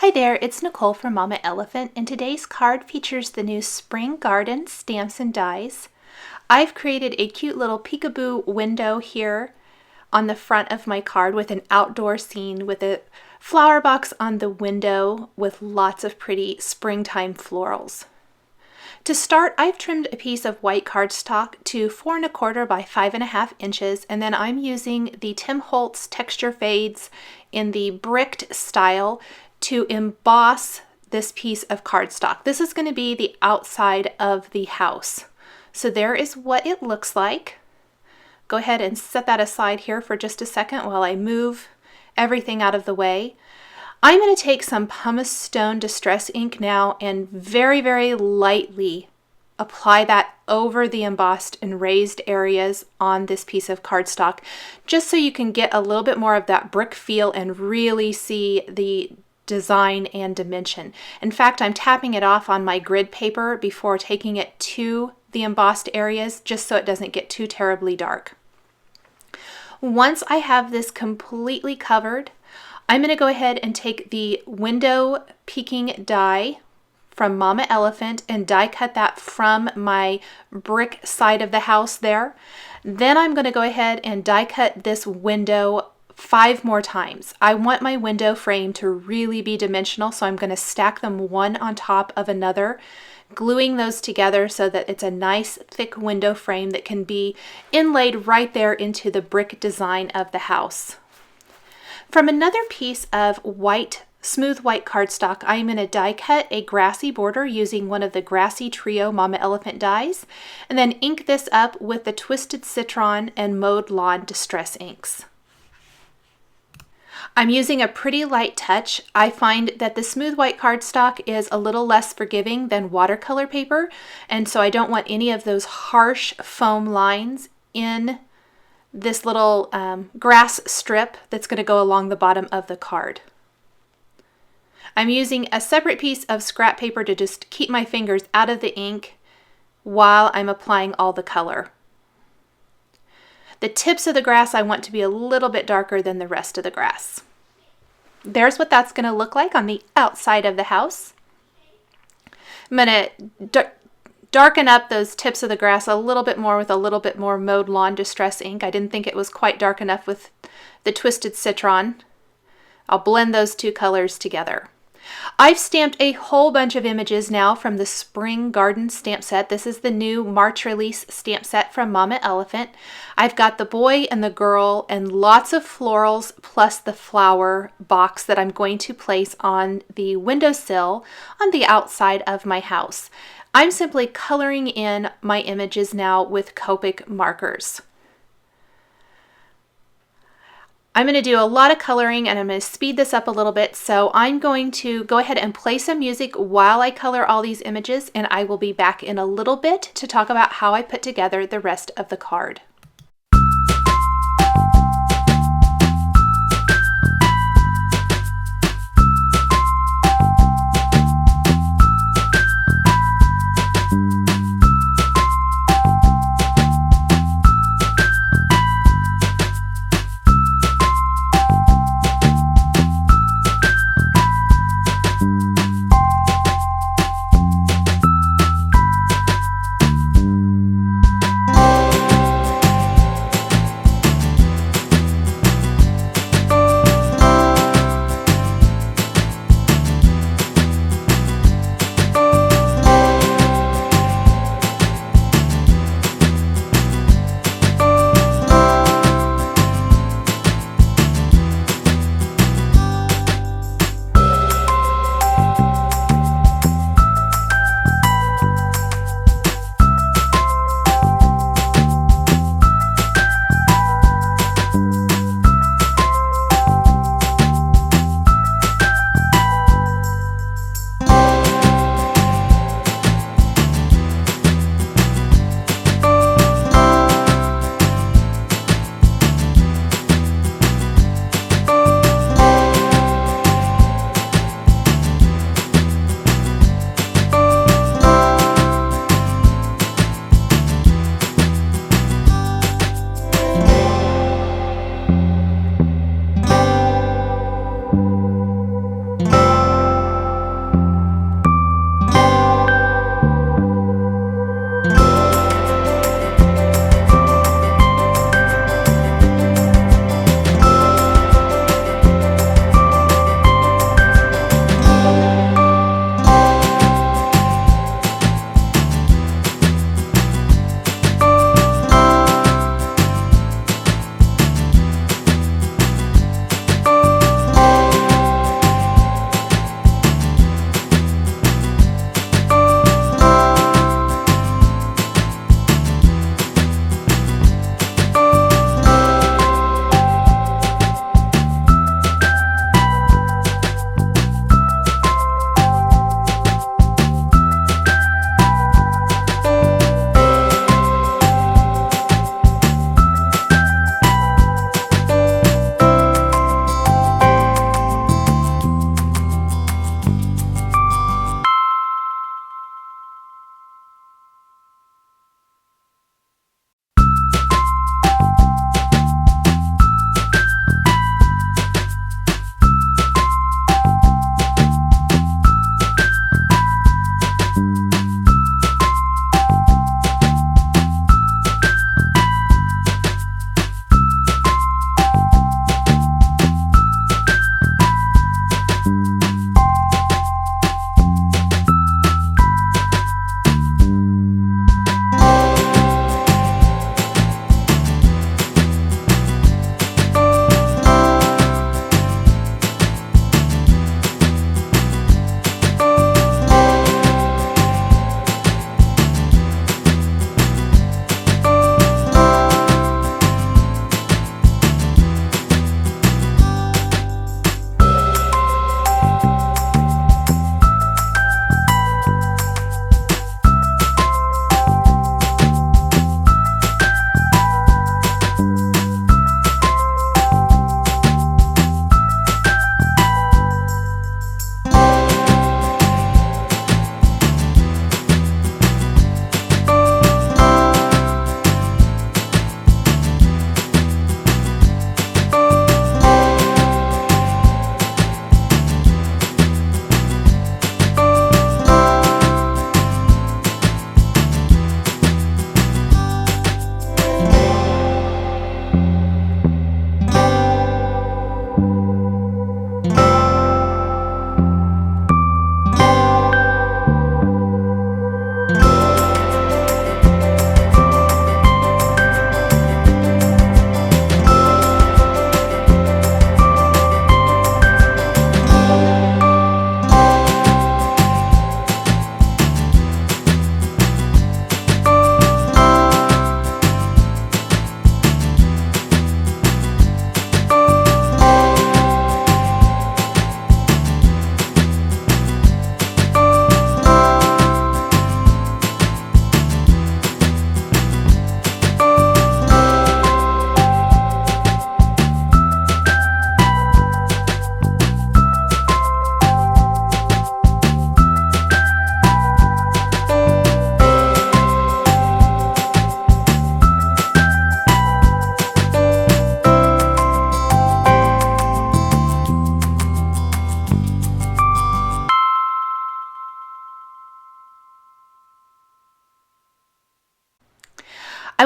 Hi there, it's Nicole from Mama Elephant, and today's card features the new Spring Garden stamps and dies. I've created a cute little peekaboo window here on the front of my card with an outdoor scene with a flower box on the window with lots of pretty springtime florals. To start, I've trimmed a piece of white cardstock to 4 1/4 by 5 1/2 inches, and then I'm using the Tim Holtz texture fades in the bricked style to emboss this piece of cardstock. This is going to be the outside of the house. So there is what it looks like. Go ahead and set that aside here for just a second while I move everything out of the way. I'm going to take some pumice stone distress ink now and very, very lightly apply that over the embossed and raised areas on this piece of cardstock, just so you can get a little bit more of that brick feel and really see the design and dimension. In fact, I'm tapping it off on my grid paper before taking it to the embossed areas, just so it doesn't get too terribly dark. Once I have this completely covered, I'm going to go ahead and take the window peeking die from Mama Elephant and die cut that from my brick side of the house there. Then I'm going to go ahead and die cut this window 5 more times. I want my window frame to really be dimensional, so I'm going to stack them one on top of another, gluing those together so that it's a nice thick window frame that can be inlaid right there into the brick design of the house. From another piece of smooth white cardstock, I'm going to die cut a grassy border using one of the Grassy Trio Mama Elephant dies, and then ink this up with the Twisted Citron and Mowed Lawn Distress inks. I'm using a pretty light touch. I find that the smooth white cardstock is a little less forgiving than watercolor paper, and so I don't want any of those harsh foam lines in this little grass strip that's going to go along the bottom of the card. I'm using a separate piece of scrap paper to just keep my fingers out of the ink while I'm applying all the color. The tips of the grass I want to be a little bit darker than the rest of the grass. There's what that's going to look like on the outside of the house. I'm going to darken up those tips of the grass a little bit more with a little bit more Mowed Lawn Distress ink. I didn't think it was quite dark enough with the Twisted Citron. I'll blend those two colors together. I've stamped a whole bunch of images now from the Spring Garden stamp set. This is the new March release stamp set from Mama Elephant. I've got the boy and the girl and lots of florals plus the flower box that I'm going to place on the windowsill on the outside of my house. I'm simply coloring in my images now with Copic markers. I'm going to do a lot of coloring and I'm going to speed this up a little bit, so I'm going to go ahead and play some music while I color all these images, and I will be back in a little bit to talk about how I put together the rest of the card.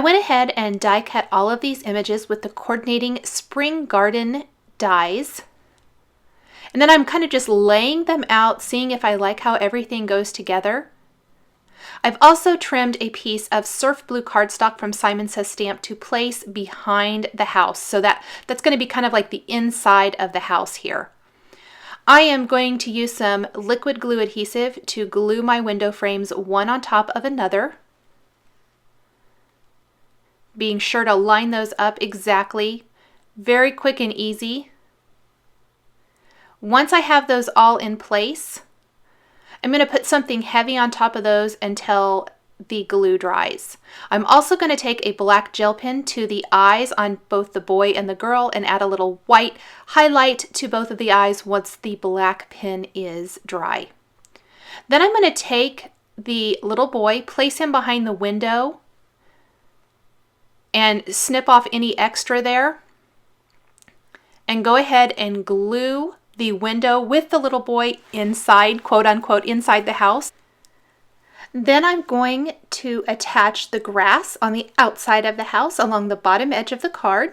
I went ahead and die cut all of these images with the coordinating spring garden dies. And then I'm kind of just laying them out, seeing if I like how everything goes together. I've also trimmed a piece of surf blue cardstock from Simon Says Stamp to place behind the house. So that's going to be kind of like the inside of the house here. I am going to use some liquid glue adhesive to glue my window frames one on top of another, being sure to line those up exactly. Very quick and easy. Once I have those all in place, I'm going to put something heavy on top of those until the glue dries. I'm also going to take a black gel pen to the eyes on both the boy and the girl and add a little white highlight to both of the eyes once the black pen is dry. Then I'm going to take the little boy, place him behind the window, and snip off any extra there, and go ahead and glue the window with the little boy inside, quote unquote, inside the house. Then I'm going to attach the grass on the outside of the house along the bottom edge of the card.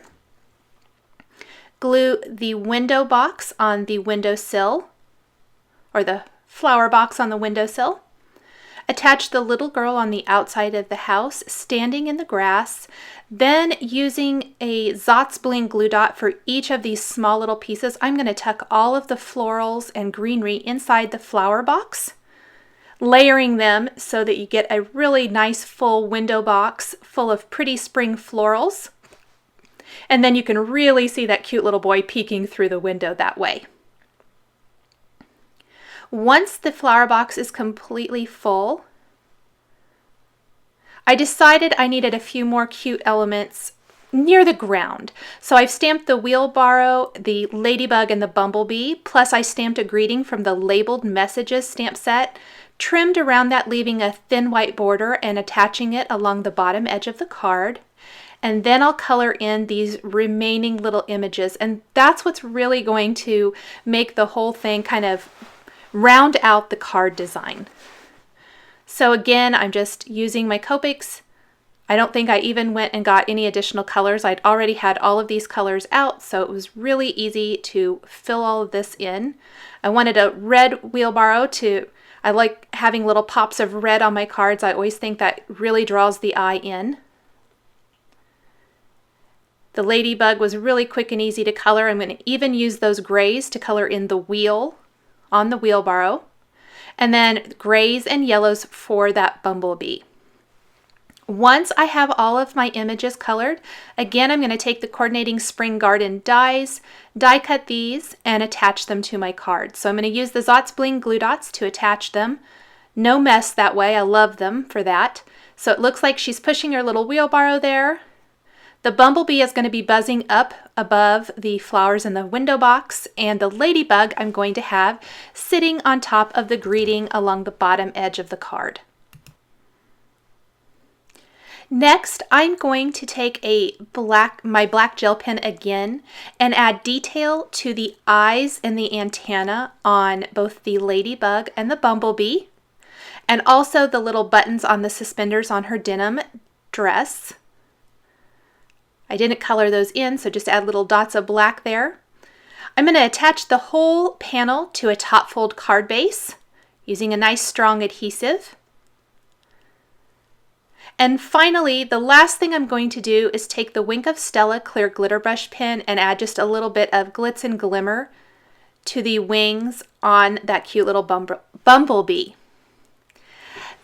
Glue the window box on the windowsill, or the flower box on the windowsill. Attach the little girl on the outside of the house, standing in the grass. Then using a Zotz Bling glue dot for each of these small little pieces, I'm going to tuck all of the florals and greenery inside the flower box, layering them so that you get a really nice full window box full of pretty spring florals. And then you can really see that cute little boy peeking through the window that way. Once the flower box is completely full, I decided I needed a few more cute elements near the ground. So I've stamped the wheelbarrow, the ladybug, and the bumblebee, plus I stamped a greeting from the Labeled Messages stamp set, trimmed around that, leaving a thin white border and attaching it along the bottom edge of the card. And then I'll color in these remaining little images, and that's what's really going to make the whole thing kind of round out the card design. So again, I'm just using my Copics. I don't think I even went and got any additional colors. I'd already had all of these colors out, so it was really easy to fill all of this in. I wanted a red wheelbarrow I like having little pops of red on my cards. I always think that really draws the eye in. The ladybug was really quick and easy to color. I'm going to even use those grays to color in the wheel on the wheelbarrow, and then grays and yellows for that bumblebee. Once I have all of my images colored, again, I'm going to take the coordinating spring garden dies, die cut these, and attach them to my card. So I'm going to use the Zotz Bling glue dots to attach them. No mess that way. I love them for that. So it looks like she's pushing her little wheelbarrow there. The bumblebee is going to be buzzing up above the flowers in the window box, and the ladybug I'm going to have sitting on top of the greeting along the bottom edge of the card. Next, I'm going to take my black gel pen again and add detail to the eyes and the antenna on both the ladybug and the bumblebee, and also the little buttons on the suspenders on her denim dress. I didn't color those in, so just add little dots of black there. I'm going to attach the whole panel to a top fold card base using a nice strong adhesive. And finally, the last thing I'm going to do is take the Wink of Stella clear glitter brush pen and add just a little bit of glitz and glimmer to the wings on that cute little bumblebee.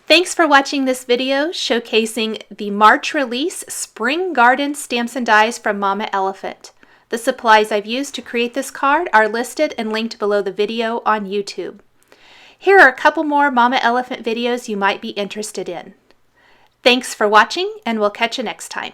Thanks for watching this video showcasing the March release Spring Garden Stamps and Dies from Mama Elephant. The supplies I've used to create this card are listed and linked below the video on YouTube. Here are a couple more Mama Elephant videos you might be interested in. Thanks for watching, and we'll catch you next time.